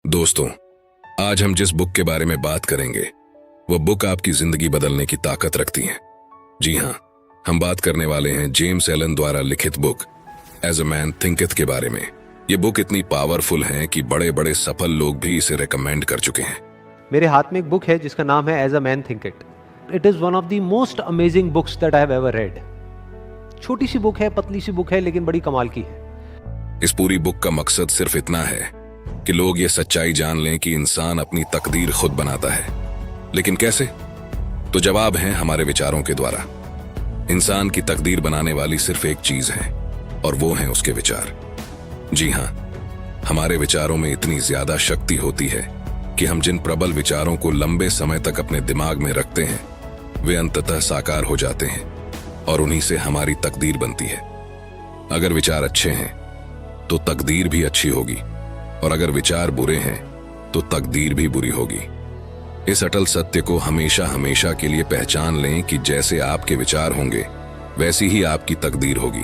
दोस्तों, आज हम जिस बुक के बारे में बात करेंगे वह बुक आपकी जिंदगी बदलने की ताकत रखती है। जी हाँ, हम बात करने वाले हैं जेम्स एलन द्वारा लिखित बुक एज अ मैन थिंकeth के बारे में। ये बुक इतनी पावरफुल है कि बड़े बड़े सफल लोग भी इसे रेकमेंड कर चुके हैं। मेरे हाथ में एक बुक है जिसका नाम है as a man think it. It is one of the most amazing books that I have ever read. छोटी सी बुक है, पतली सी बुक है, लेकिन बड़ी कमाल की है। इस पूरी बुक का मकसद सिर्फ इतना है कि लोग ये सच्चाई जान लें कि इंसान अपनी तकदीर खुद बनाता है। लेकिन कैसे? तो जवाब है हमारे विचारों के द्वारा। इंसान की तकदीर बनाने वाली सिर्फ एक चीज है और वो है उसके विचार। जी हाँ, हमारे विचारों में इतनी ज्यादा शक्ति होती है कि हम जिन प्रबल विचारों को लंबे समय तक अपने दिमाग में रखते हैं वे अंततः साकार हो जाते हैं और उन्हीं से हमारी तकदीर बनती है। अगर विचार अच्छे हैं तो तकदीर भी अच्छी होगी, और अगर विचार बुरे हैं तो तकदीर भी बुरी होगी। इस अटल सत्य को हमेशा हमेशा के लिए पहचान लें कि जैसे आपके विचार होंगे वैसी ही आपकी तकदीर होगी,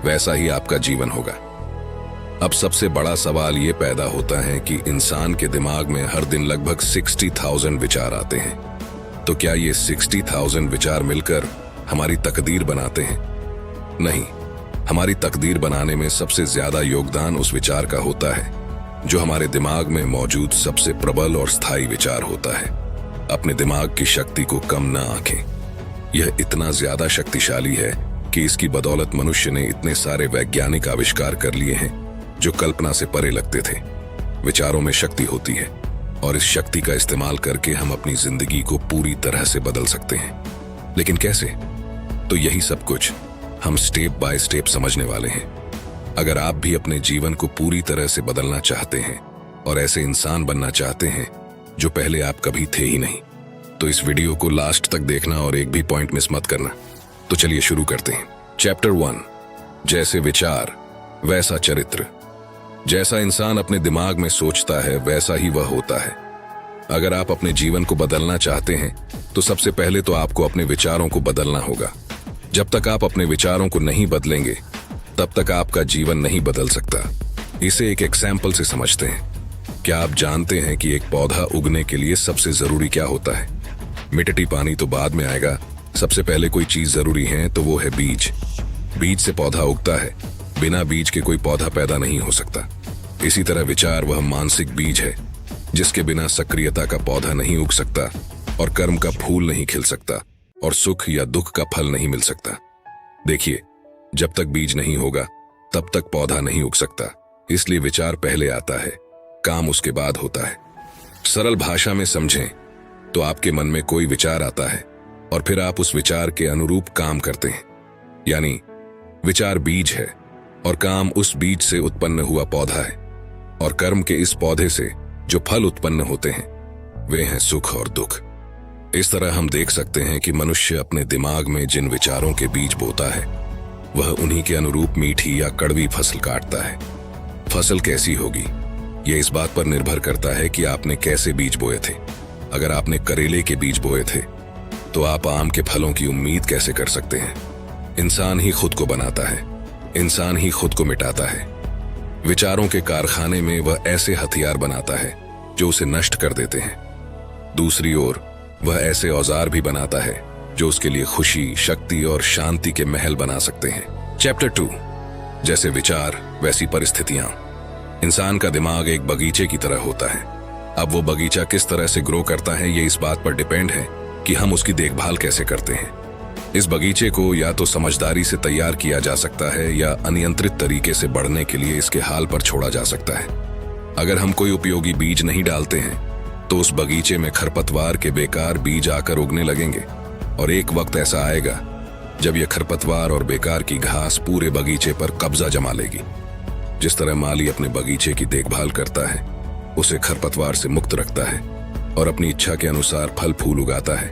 वैसा ही आपका जीवन होगा। अब सबसे बड़ा सवाल ये पैदा होता है कि इंसान के दिमाग में हर दिन लगभग 60,000 विचार आते हैं। तो क्या ये 60,000 विचार मिलकर हमारी तकदीर बनाते हैं? नहीं, हमारी तकदीर बनाने में सबसे ज्यादा योगदान उस विचार का होता है जो हमारे दिमाग में मौजूद सबसे प्रबल और स्थायी विचार होता है। अपने दिमाग की शक्ति को कम न आंकें। यह इतना ज्यादा शक्तिशाली है कि इसकी बदौलत मनुष्य ने इतने सारे वैज्ञानिक आविष्कार कर लिए हैं जो कल्पना से परे लगते थे। विचारों में शक्ति होती है और इस शक्ति का इस्तेमाल करके हम अपनी जिंदगी को पूरी तरह से बदल सकते हैं। लेकिन कैसे? तो यही सब कुछ हम स्टेप बाय स्टेप समझने वाले हैं। अगर आप भी अपने जीवन को पूरी तरह से बदलना चाहते हैं और ऐसे इंसान बनना चाहते हैं जो पहले आप कभी थे ही नहीं, तो इस वीडियो को लास्ट तक देखना और एक भी पॉइंट मिस मत करना। तो चलिए शुरू करते हैं। चैप्टर 1, जैसे विचार वैसा चरित्र। जैसा इंसान अपने दिमाग में सोचता है वैसा ही वह होता है। अगर आप अपने जीवन को बदलना चाहते हैं तो सबसे पहले तो आपको अपने विचारों को बदलना होगा। जब तक आप अपने विचारों को नहीं बदलेंगे तब तक आपका जीवन नहीं बदल सकता। इसे एक एग्जाम्पल से समझते हैं। क्या आप जानते हैं कि एक पौधा उगने के लिए सबसे जरूरी क्या होता है? मिट्टी पानी तो बाद में आएगा। सबसे पहले कोई चीज जरूरी है तो वो है बीज। बीज से पौधा उगता है। बिना बीज के कोई पौधा पैदा नहीं हो सकता। इसी तरह विचार वह मानसिक बीज है जिसके बिना सक्रियता का पौधा नहीं उग सकता और कर्म का फूल नहीं खिल सकता और सुख या दुख का फल नहीं मिल सकता। देखिए, जब तक बीज नहीं होगा तब तक पौधा नहीं उग सकता। इसलिए विचार पहले आता है, काम उसके बाद होता है। सरल भाषा में समझें तो आपके मन में कोई विचार आता है और फिर आप उस विचार के अनुरूप काम करते हैं। यानी विचार बीज है और काम उस बीज से उत्पन्न हुआ पौधा है, और कर्म के इस पौधे से जो फल उत्पन्न होते हैं वे हैं सुख और दुख। इस तरह हम देख सकते हैं कि मनुष्य अपने दिमाग में जिन विचारों के बीज बोता है वह उन्हीं के अनुरूप मीठी या कड़वी फसल काटता है। फसल कैसी होगी यह इस बात पर निर्भर करता है कि आपने कैसे बीज बोए थे। अगर आपने करेले के बीज बोए थे तो आप आम के फलों की उम्मीद कैसे कर सकते हैं? इंसान ही खुद को बनाता है, इंसान ही खुद को मिटाता है। विचारों के कारखाने में वह ऐसे हथियार बनाता है जो उसे नष्ट कर देते हैं। दूसरी ओर वह ऐसे औजार भी बनाता है जो उसके लिए खुशी, शक्ति और शांति के महल बना सकते हैं। चैप्टर 2, जैसे विचार वैसी परिस्थितियां। इंसान का दिमाग एक बगीचे की तरह होता है। अब वो बगीचा किस तरह से ग्रो करता है ये इस बात पर डिपेंड है कि हम उसकी देखभाल कैसे करते हैं। इस बगीचे को या तो समझदारी से तैयार किया जा सकता है या अनियंत्रित तरीके से बढ़ने के लिए इसके हाल पर छोड़ा जा सकता है। अगर हम कोई उपयोगी बीज नहीं डालते हैं तो उस बगीचे में खरपतवार के बेकार बीज आकर उगने लगेंगे, और एक वक्त ऐसा आएगा जब यह खरपतवार और बेकार की घास पूरे बगीचे पर कब्जा जमा लेगी। जिस तरह माली अपने बगीचे की देखभाल करता है, उसे खरपतवार से मुक्त रखता है और अपनी इच्छा के अनुसार फल फूल उगाता है,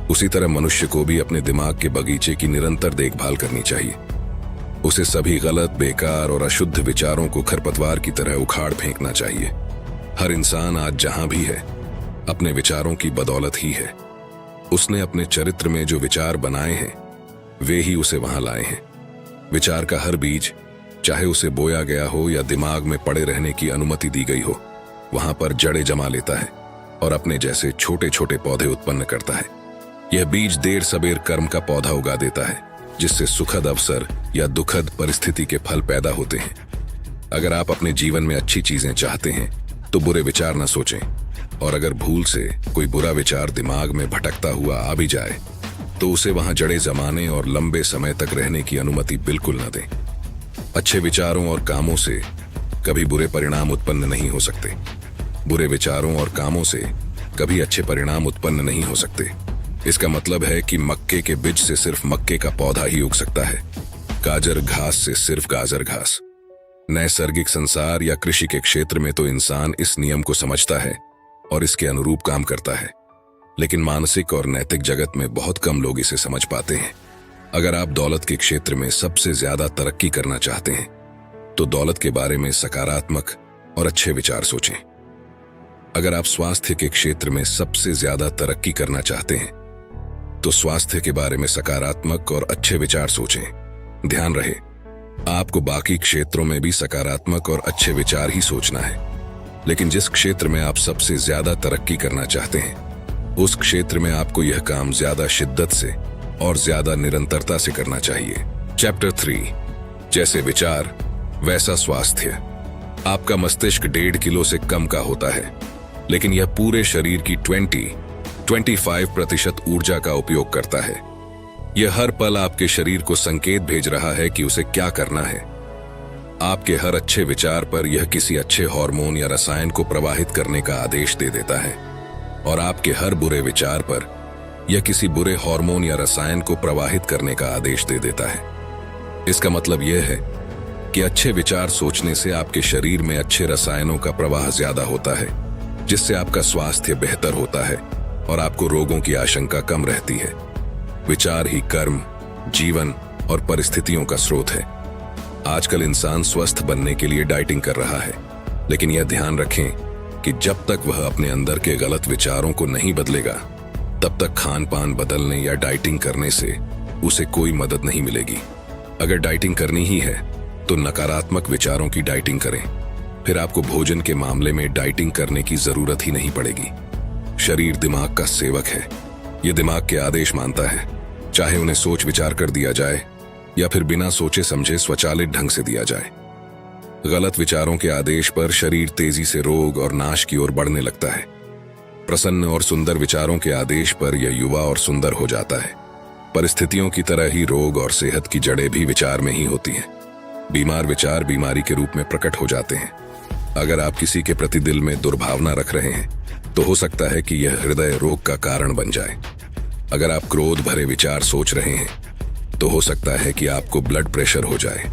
उसी तरह मनुष्य को भी अपने दिमाग के बगीचे की निरंतर देखभाल करनी चाहिए। उसे सभी गलत, बेकार और अशुद्ध विचारों को खरपतवार की तरह उखाड़ फेंकना चाहिए। हर इंसान आज जहां भी है अपने विचारों की बदौलत ही है। उसने अपने चरित्र में जो विचार बनाए हैं वे ही उसे वहां लाए हैं। विचार का हर बीज, चाहे उसे बोया गया हो या दिमाग में पड़े रहने की अनुमति दी गई हो, वहां पर जड़ें जमा लेता है और अपने जैसे छोटे छोटे पौधे उत्पन्न करता है। यह बीज देर सबेर कर्म का पौधा उगा देता है, जिससे सुखद अवसर या दुखद परिस्थिति के फल पैदा होते हैं। अगर आप अपने जीवन में अच्छी चीजें चाहते हैं तो बुरे विचार न सोचें, और अगर भूल से कोई बुरा विचार दिमाग में भटकता हुआ आ भी जाए तो उसे वहां जड़ें जमाने और लंबे समय तक रहने की अनुमति बिल्कुल न दें। अच्छे विचारों और कामों से कभी बुरे परिणाम उत्पन्न नहीं हो सकते। बुरे विचारों और कामों से कभी अच्छे परिणाम उत्पन्न नहीं हो सकते। इसका मतलब है कि मक्के के बीज से सिर्फ मक्के का पौधा ही उग सकता है, गाजर घास से सिर्फ गाजर घास। नैसर्गिक संसार या कृषि के क्षेत्र में तो इंसान इस नियम को समझता है और इसके अनुरूप काम करता है, लेकिन मानसिक और नैतिक जगत में बहुत कम लोग इसे समझ पाते हैं। अगर आप दौलत के क्षेत्र में सबसे ज्यादा तरक्की करना चाहते हैं तो दौलत के बारे में सकारात्मक और अच्छे विचार सोचें। अगर आप स्वास्थ्य के क्षेत्र में सबसे ज्यादा तरक्की करना चाहते हैं तो स्वास्थ्य के बारे में सकारात्मक और अच्छे विचार सोचें। ध्यान रहे, आपको बाकी क्षेत्रों में भी सकारात्मक और अच्छे विचार ही सोचना है, लेकिन जिस क्षेत्र में आप सबसे ज्यादा तरक्की करना चाहते हैं उस क्षेत्र में आपको यह काम ज्यादा शिद्दत से और ज्यादा निरंतरता से करना चाहिए। चैप्टर 3, जैसे विचार वैसा स्वास्थ्य। आपका मस्तिष्क 1.5 किलो से कम का होता है, लेकिन यह पूरे शरीर की 25% ऊर्जा का उपयोग करता है। यह हर पल आपके शरीर को संकेत भेज रहा है कि उसे क्या करना है। आपके हर अच्छे विचार पर यह किसी अच्छे हार्मोन या रसायन को प्रवाहित करने का आदेश दे देता है, और आपके हर बुरे विचार पर यह किसी बुरे हार्मोन या रसायन को प्रवाहित करने का आदेश दे देता है। इसका मतलब यह है कि अच्छे विचार सोचने से आपके शरीर में अच्छे रसायनों का प्रवाह ज्यादा होता है, जिससे आपका स्वास्थ्य बेहतर होता है और आपको रोगों की आशंका कम रहती है। विचार ही कर्म, जीवन और परिस्थितियों का स्रोत है। आजकल इंसान स्वस्थ बनने के लिए डाइटिंग कर रहा है, लेकिन यह ध्यान रखें कि जब तक वह अपने अंदर के गलत विचारों को नहीं बदलेगा तब तक खान पान बदलने या डाइटिंग करने से उसे कोई मदद नहीं मिलेगी। अगर डाइटिंग करनी ही है तो नकारात्मक विचारों की डाइटिंग करें, फिर आपको भोजन के मामले में डाइटिंग करने की जरूरत ही नहीं पड़ेगी। शरीर दिमाग का सेवक है। यह दिमाग के आदेश मानता है, चाहे उन्हें सोच विचार कर दिया जाए या फिर बिना सोचे समझे स्वचालित ढंग से दिया जाए। गलत विचारों के आदेश पर शरीर तेजी से रोग और नाश की ओर बढ़ने लगता है। प्रसन्न और सुंदर विचारों के आदेश पर यह युवा और सुंदर हो जाता है। परिस्थितियों की तरह ही रोग और सेहत की जड़ें भी विचार में ही होती हैं। बीमार विचार बीमारी के रूप में प्रकट हो जाते हैं। अगर आप किसी के प्रति दिल में दुर्भावना रख रहे हैं तो हो सकता है कि यह हृदय रोग का कारण बन जाए। अगर आप क्रोध भरे विचार सोच रहे हैं तो हो सकता है कि आपको ब्लड प्रेशर हो जाए।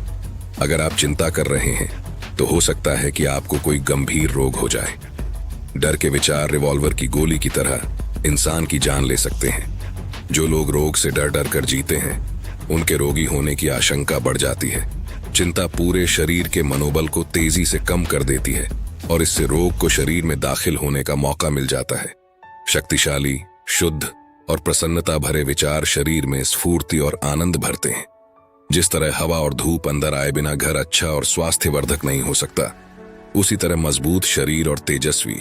अगर आप चिंता कर रहे हैं तो हो सकता है कि आपको कोई गंभीर रोग हो जाए। डर के विचार रिवॉल्वर की गोली की तरह इंसान की जान ले सकते हैं। जो लोग रोग से डर डर कर जीते हैं उनके रोगी होने की आशंका बढ़ जाती है। चिंता पूरे शरीर के मनोबल को तेजी से कम कर देती है और इससे रोग को शरीर में दाखिल होने का मौका मिल जाता है। शक्तिशाली, शुद्ध और प्रसन्नता भरे विचार शरीर में स्फूर्ति और आनंद भरते हैं। जिस तरह हवा और धूप अंदर आए बिना घर अच्छा और स्वास्थ्यवर्धक नहीं हो सकता, उसी तरह मजबूत शरीर और तेजस्वी,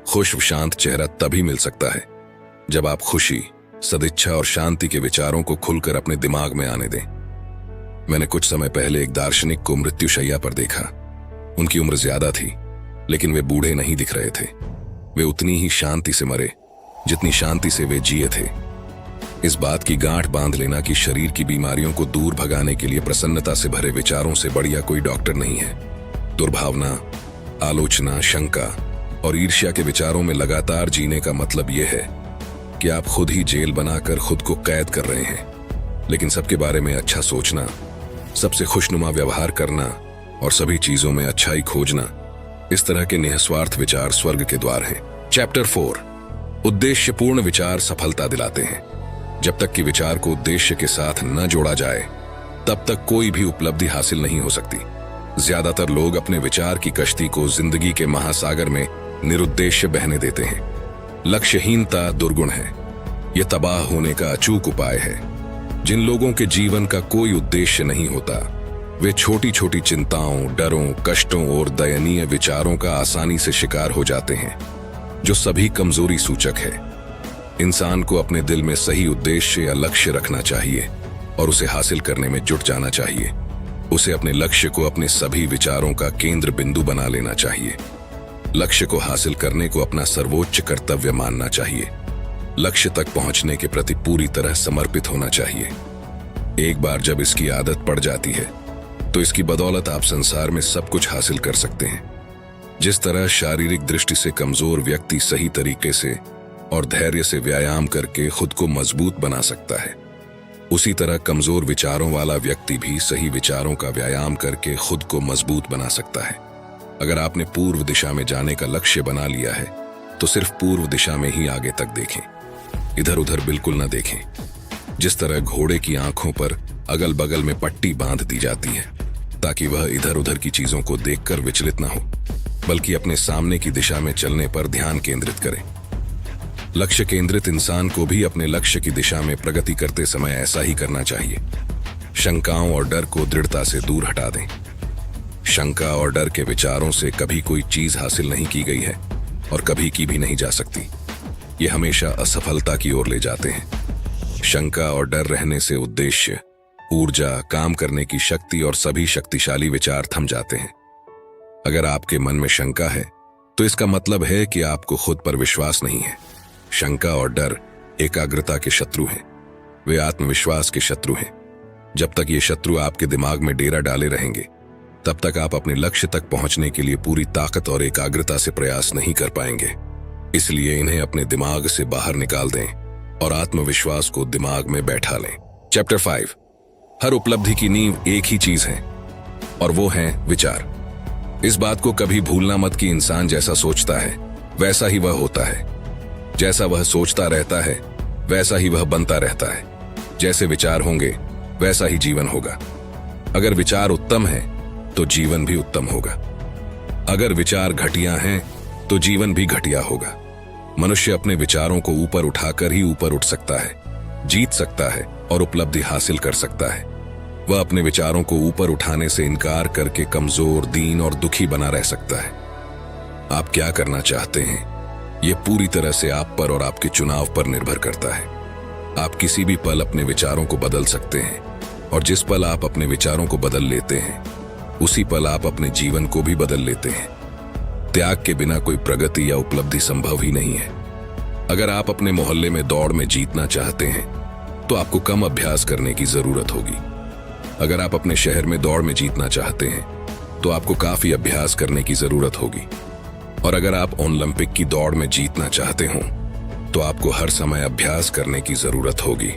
खुश शांत चेहरा तभी मिल सकता है जब आप खुशी, सदिच्छा और शांति के विचारों को खुलकर अपने दिमाग में आने दें। मैंने कुछ समय पहले एक दार्शनिक को मृत्युशैया पर देखा। उनकी उम्र ज्यादा थी, लेकिन वे बूढ़े नहीं दिख रहे थे। वे उतनी ही शांति से मरे जितनी शांति से वे जिए थे। इस बात की गांठ बांध लेना कि शरीर की बीमारियों को दूर भगाने के लिए प्रसन्नता से भरे विचारों से बढ़िया कोई डॉक्टर नहीं है। दुर्भावना, आलोचना, शंका और ईर्ष्या के विचारों में लगातार जीने का मतलब यह है कि आप खुद ही जेल बनाकर खुद को कैद कर रहे हैं। लेकिन सबके बारे में अच्छा सोचना, सबसे खुशनुमा व्यवहार करना और सभी चीजों में अच्छाई खोजना, इस तरह के निस्वार्थ विचार स्वर्ग के द्वार हैं। चैप्टर 4, उद्देश्यपूर्ण विचार सफलता दिलाते हैं। जब तक कि विचार को उद्देश्य के साथ न जोड़ा जाए तब तक कोई भी उपलब्धि हासिल नहीं हो सकती। ज्यादातर लोग अपने विचार की कश्ती को जिंदगी के महासागर में निरुद्देश्य बहने देते हैं। लक्ष्यहीनता दुर्गुण है। यह तबाह होने का अचूक उपाय है। जिन लोगों के जीवन का कोई उद्देश्य नहीं होता वे छोटी छोटी चिंताओं, डरों, कष्टों और दयनीय विचारों का आसानी से शिकार हो जाते हैं, जो सभी कमजोरी सूचक है। इंसान को अपने दिल में सही उद्देश्य या लक्ष्य रखना चाहिए और उसे हासिल करने में जुट जाना चाहिए। उसे अपने लक्ष्य को अपने सभी विचारों का केंद्र बिंदु बना लेना चाहिए। लक्ष्य को हासिल करने को अपना सर्वोच्च कर्तव्य मानना चाहिए। लक्ष्य तक पहुंचने के प्रति पूरी तरह समर्पित होना चाहिए। एक बार जब इसकी आदत पड़ जाती है तो इसकी बदौलत आप संसार में सब कुछ हासिल कर सकते हैं। जिस तरह शारीरिक दृष्टि से कमजोर व्यक्ति सही तरीके से और धैर्य से व्यायाम करके खुद को मजबूत बना सकता है, उसी तरह कमजोर विचारों वाला व्यक्ति भी सही विचारों का व्यायाम करके खुद को मजबूत बना सकता है। अगर आपने पूर्व दिशा में जाने का लक्ष्य बना लिया है तो सिर्फ पूर्व दिशा में ही आगे तक देखें, इधर उधर बिल्कुल न देखें। जिस तरह घोड़े की आंखों पर अगल बगल में पट्टी बांध दी जाती है ताकि वह इधर उधर की चीजों को देखकर विचलित न हो, बल्कि अपने सामने की दिशा में चलने पर ध्यान केंद्रित करें। लक्ष्य केंद्रित इंसान को भी अपने लक्ष्य की दिशा में प्रगति करते समय ऐसा ही करना चाहिए। शंकाओं और डर को दृढ़ता से दूर हटा दें। शंका और डर के विचारों से कभी कोई चीज हासिल नहीं की गई है और कभी की भी नहीं जा सकती। ये हमेशा असफलता की ओर ले जाते हैं। शंका और डर रहने से उद्देश्य, ऊर्जा, काम करने की शक्ति और सभी शक्तिशाली विचार थम जाते हैं। अगर आपके मन में शंका है तो इसका मतलब है कि आपको खुद पर विश्वास नहीं है। शंका और डर एकाग्रता के शत्रु हैं। वे आत्मविश्वास के शत्रु हैं। जब तक ये शत्रु आपके दिमाग में डेरा डाले रहेंगे तब तक आप अपने लक्ष्य तक पहुंचने के लिए पूरी ताकत और एकाग्रता से प्रयास नहीं कर पाएंगे। इसलिए इन्हें अपने दिमाग से बाहर निकाल दें और आत्मविश्वास को दिमाग में बैठा लें। चैप्टर 5। हर उपलब्धि की नींव एक ही चीज है और वो है विचार। इस बात को कभी भूलना मत कि इंसान जैसा सोचता है वैसा ही वह होता है। जैसा वह सोचता रहता है वैसा ही वह बनता रहता है। जैसे विचार होंगे वैसा ही जीवन होगा। अगर विचार उत्तम है तो जीवन भी उत्तम होगा। अगर विचार घटिया हैं तो जीवन भी घटिया होगा। मनुष्य अपने विचारों को ऊपर उठाकर ही ऊपर उठ सकता है, जीत सकता है और उपलब्धि हासिल कर सकता है। वह अपने विचारों को ऊपर उठाने से इनकार करके कमजोर, दीन और दुखी बना रह सकता है। आप क्या करना चाहते हैं यह पूरी तरह से आप पर और आपके चुनाव पर निर्भर करता है। आप किसी भी पल अपने विचारों को बदल सकते हैं और जिस पल आप अपने विचारों को बदल लेते हैं उसी पल आप अपने जीवन को भी बदल लेते हैं। त्याग के बिना कोई प्रगति या उपलब्धि संभव ही नहीं है। अगर आप अपने मोहल्ले में दौड़ में जीतना चाहते हैं तो आपको कम अभ्यास करने की जरूरत होगी। अगर आप अपने शहर में दौड़ में जीतना चाहते हैं तो आपको काफी अभ्यास करने की जरूरत होगी। और अगर आप ओलंपिक की दौड़ में जीतना चाहते हो तो आपको हर समय अभ्यास करने की जरूरत होगी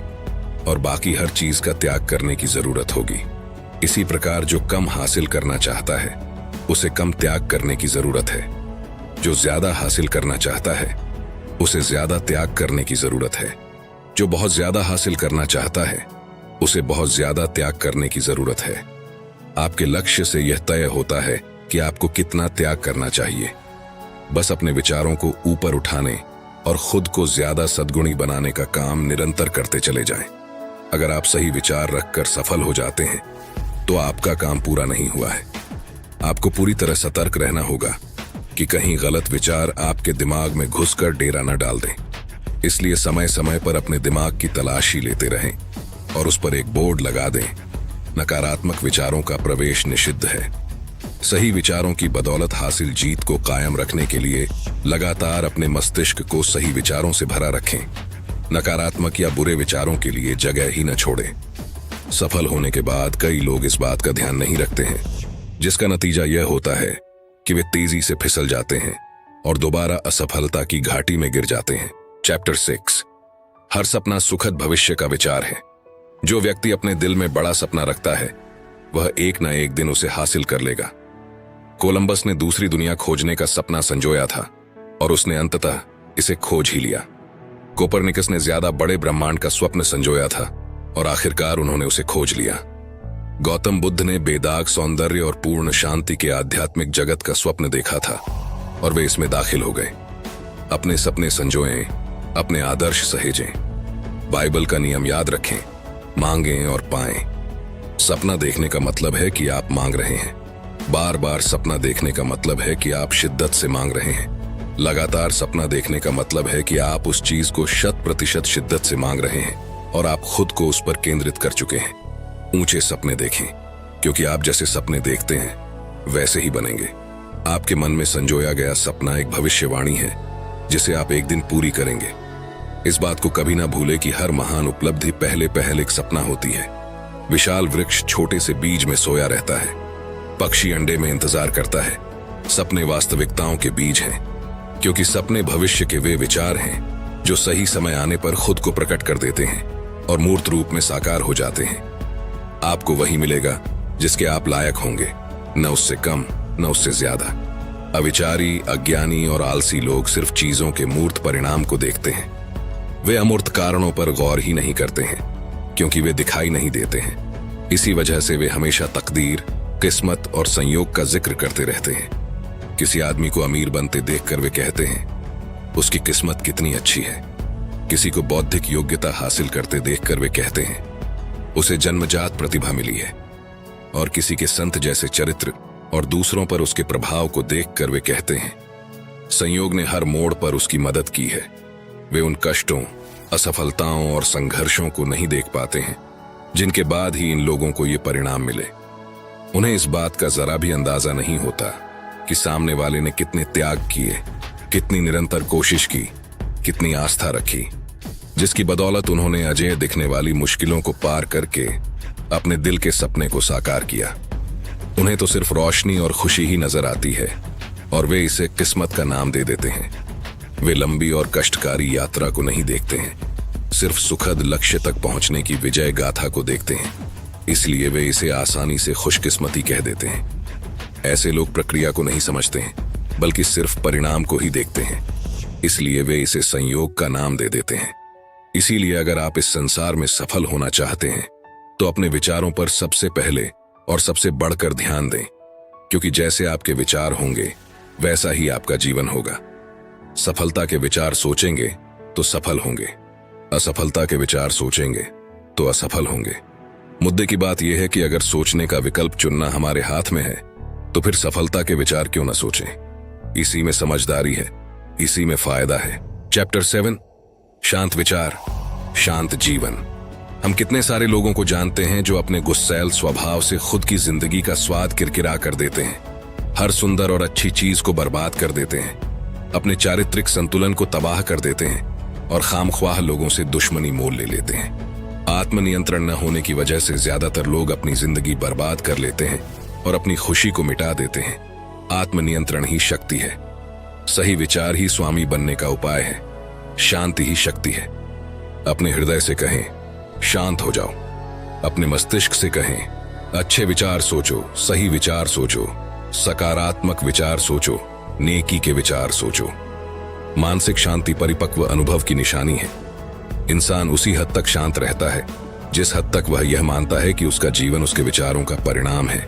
और बाकी हर चीज का त्याग करने की जरूरत होगी। इसी प्रकार जो कम हासिल करना चाहता है उसे कम त्याग करने की जरूरत है। जो ज्यादा हासिल करना चाहता है उसे ज्यादा त्याग करने की जरूरत है। जो बहुत ज्यादा हासिल करना चाहता है उसे बहुत ज्यादा त्याग करने की जरूरत है। आपके लक्ष्य से यह तय होता है कि आपको कितना त्याग करना चाहिए। बस अपने विचारों को ऊपर उठाने और खुद को ज्यादा सद्गुणी बनाने का काम निरंतर करते चले जाएं। अगर आप सही विचार रखकर सफल हो जाते हैं तो आपका काम पूरा नहीं हुआ है। आपको पूरी तरह सतर्क रहना होगा कि कहीं गलत विचार आपके दिमाग में घुसकर डेरा न डाल दें। इसलिए समय समय पर अपने दिमाग की तलाशी लेते रहें और उस पर एक बोर्ड लगा दें, नकारात्मक विचारों का प्रवेश निषिद्ध है। सही विचारों की बदौलत हासिल जीत को कायम रखने के लिए लगातार अपने मस्तिष्क को सही विचारों से भरा रखें। नकारात्मक या बुरे विचारों के लिए जगह ही न छोड़ें। सफल होने के बाद कई लोग इस बात का ध्यान नहीं रखते हैं, जिसका नतीजा यह होता है कि वे तेजी से फिसल जाते हैं और दोबारा असफलता की घाटी में गिर जाते हैं। चैप्टर 6। हर सपना सुखद भविष्य का विचार है। जो व्यक्ति अपने दिल में बड़ा सपना रखता है वह एक न एक दिन उसे हासिल कर लेगा। कोलंबस ने दूसरी दुनिया खोजने का सपना संजोया था और उसने अंततः इसे खोज ही लिया। कोपरनिकस ने ज्यादा बड़े ब्रह्मांड का स्वप्न संजोया था और आखिरकार उन्होंने उसे खोज लिया। गौतम बुद्ध ने बेदाग सौंदर्य और पूर्ण शांति के आध्यात्मिक जगत का स्वप्न देखा था और वे इसमें दाखिल हो गए। अपने सपने संजोएं, अपने आदर्श सहेजें, बाइबल का नियम याद रखें, मांगें और पाएं। सपना देखने का मतलब है कि आप मांग रहे हैं। बार बार सपना देखने का मतलब है कि आप शिद्दत से मांग रहे हैं। लगातार सपना देखने का मतलब है कि आप उस चीज को 100% शिद्दत से मांग रहे हैं और आप खुद को उस पर केंद्रित कर चुके हैं। ऊंचे सपने देखें, क्योंकि आप जैसे सपने देखते हैं वैसे ही बनेंगे। आपके मन में संजोया गया सपना एक भविष्यवाणी है जिसे आप एक दिन पूरी करेंगे। इस बात को कभी ना भूले कि हर महान उपलब्धि पहले एक सपना होती है। विशाल वृक्ष छोटे से बीज में सोया रहता है। पक्षी अंडे में इंतजार करता है। सपने वास्तविकताओं के बीज हैं, क्योंकि सपने भविष्य के वे विचार हैं जो सही समय आने पर खुद को प्रकट कर देते हैं और मूर्त रूप में साकार हो जाते हैं। आपको वही मिलेगा जिसके आप लायक होंगे, न उससे कम न उससे ज्यादा। अविचारी, अज्ञानी और आलसी लोग सिर्फ चीजों के मूर्त परिणाम को देखते हैं। वे अमूर्त कारणों पर गौर ही नहीं करते हैं, क्योंकि वे दिखाई नहीं देते हैं। इसी वजह से वे हमेशा तकदीर, किस्मत और संयोग का जिक्र करते रहते हैं। किसी आदमी को अमीर बनते देखकर वे कहते हैं, उसकी किस्मत कितनी अच्छी है। किसी को बौद्धिक योग्यता हासिल करते देखकर वे कहते हैं, उसे जन्मजात प्रतिभा मिली है। और किसी के संत जैसे चरित्र और दूसरों पर उसके प्रभाव को देखकर वे कहते हैं, संयोग ने हर मोड़ पर उसकी मदद की है। वे उन कष्टों, असफलताओं और संघर्षों को नहीं देख पाते हैं जिनके बाद ही इन लोगों को ये परिणाम मिले। उन्हें इस बात का जरा भी अंदाजा नहीं होता कि सामने वाले ने कितने त्याग किए, कितनी निरंतर कोशिश की, कितनी आस्था रखी, जिसकी बदौलत उन्होंने अजेय दिखने वाली मुश्किलों को पार करके अपने दिल के सपने को साकार किया। उन्हें तो सिर्फ रोशनी और खुशी ही नजर आती है और वे इसे किस्मत का नाम दे देते हैं। वे लंबी और कष्टकारी यात्रा को नहीं देखते हैं, सिर्फ सुखद लक्ष्य तक पहुंचने की विजय गाथा को देखते हैं। इसलिए वे इसे आसानी से खुशकिस्मती कह देते हैं। ऐसे लोग प्रक्रिया को नहीं समझते हैं, बल्कि सिर्फ परिणाम को ही देखते हैं। इसलिए वे इसे संयोग का नाम दे देते हैं। इसीलिए अगर आप इस संसार में सफल होना चाहते हैं तो अपने विचारों पर सबसे पहले और सबसे बढ़कर ध्यान दें, क्योंकि जैसे आपके विचार होंगे वैसा ही आपका जीवन होगा। सफलता के विचार सोचेंगे तो सफल होंगे, असफलता के विचार सोचेंगे तो असफल होंगे। मुद्दे की बात यह है कि अगर सोचने का विकल्प चुनना हमारे हाथ में है तो फिर सफलता के विचार क्यों न सोचें। इसी में समझदारी है, इसी में फायदा है। चैप्टर 7, शांत विचार, शांत जीवन। हम कितने सारे लोगों को जानते हैं जो अपने गुस्सैल स्वभाव से खुद की जिंदगी का स्वाद किरकिरा कर देते हैं, हर सुंदर और अच्छी चीज को बर्बाद कर देते हैं, अपने चारित्रिक संतुलन को तबाह कर देते हैं और खामख्वाह लोगों से दुश्मनी मोल ले लेते हैं। आत्मनियंत्रण न होने की वजह से ज्यादातर लोग अपनी जिंदगी बर्बाद कर लेते हैं और अपनी खुशी को मिटा देते हैं। आत्मनियंत्रण ही शक्ति है। सही विचार ही स्वामी बनने का उपाय है। शांति ही शक्ति है। अपने हृदय से कहें, शांत हो जाओ। अपने मस्तिष्क से कहें, अच्छे विचार सोचो, सही विचार सोचो, सकारात्मक विचार सोचो, नेकी के विचार सोचो। मानसिक शांति परिपक्व अनुभव की निशानी है। इंसान उसी हद तक शांत रहता है जिस हद तक वह यह मानता है कि उसका जीवन उसके विचारों का परिणाम है।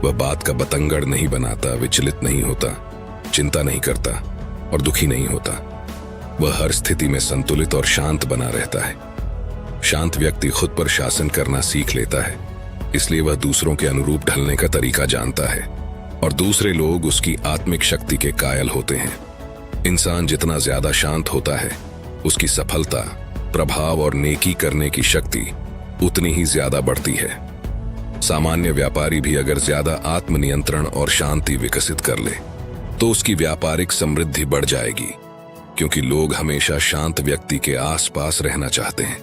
वह बात का बतंगड़ नहीं बनाता, विचलित नहीं होता, चिंता नहीं करता और दुखी नहीं होता। वह हर स्थिति में संतुलित और शांत बना रहता है। शांत व्यक्ति खुद पर शासन करना सीख लेता है, इसलिए वह दूसरों के अनुरूप ढलने का तरीका जानता है और दूसरे लोग उसकी आत्मिक शक्ति के कायल होते हैं। इंसान जितना ज्यादा शांत होता है, उसकी सफलता, प्रभाव और नेकी करने की शक्ति उतनी ही ज्यादा बढ़ती है। सामान्य व्यापारी भी अगर ज्यादा आत्मनियंत्रण और शांति विकसित कर ले तो उसकी व्यापारिक समृद्धि बढ़ जाएगी, क्योंकि लोग हमेशा शांत व्यक्ति के आसपास रहना चाहते हैं।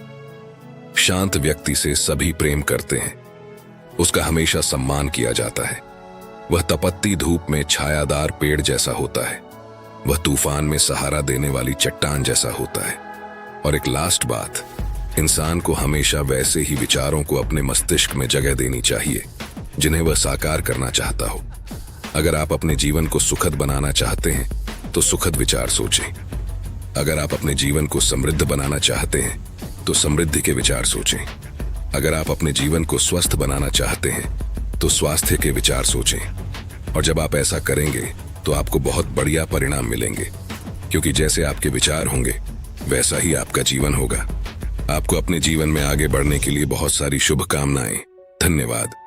शांत व्यक्ति से सभी प्रेम करते हैं, उसका हमेशा सम्मान किया जाता है। वह तपती धूप में छायादार पेड़ जैसा होता है, वह तूफान में सहारा देने वाली चट्टान जैसा होता है। और एक लास्ट बात, इंसान को हमेशा वैसे ही विचारों को अपने मस्तिष्क में जगह देनी चाहिए जिन्हें वह साकार करना चाहता हो। अगर आप अपने जीवन को सुखद बनाना चाहते हैं तो सुखद विचार सोचें। अगर आप अपने जीवन को समृद्ध बनाना चाहते हैं तो समृद्धि के विचार सोचें। अगर आप अपने जीवन को स्वस्थ बनाना चाहते हैं तो स्वास्थ्य के विचार सोचें। और जब आप ऐसा करेंगे तो आपको बहुत बढ़िया परिणाम मिलेंगे, क्योंकि जैसे आपके विचार होंगे वैसा ही आपका जीवन होगा। आपको अपने जीवन में आगे बढ़ने के लिए बहुत सारी शुभकामनाएं। धन्यवाद।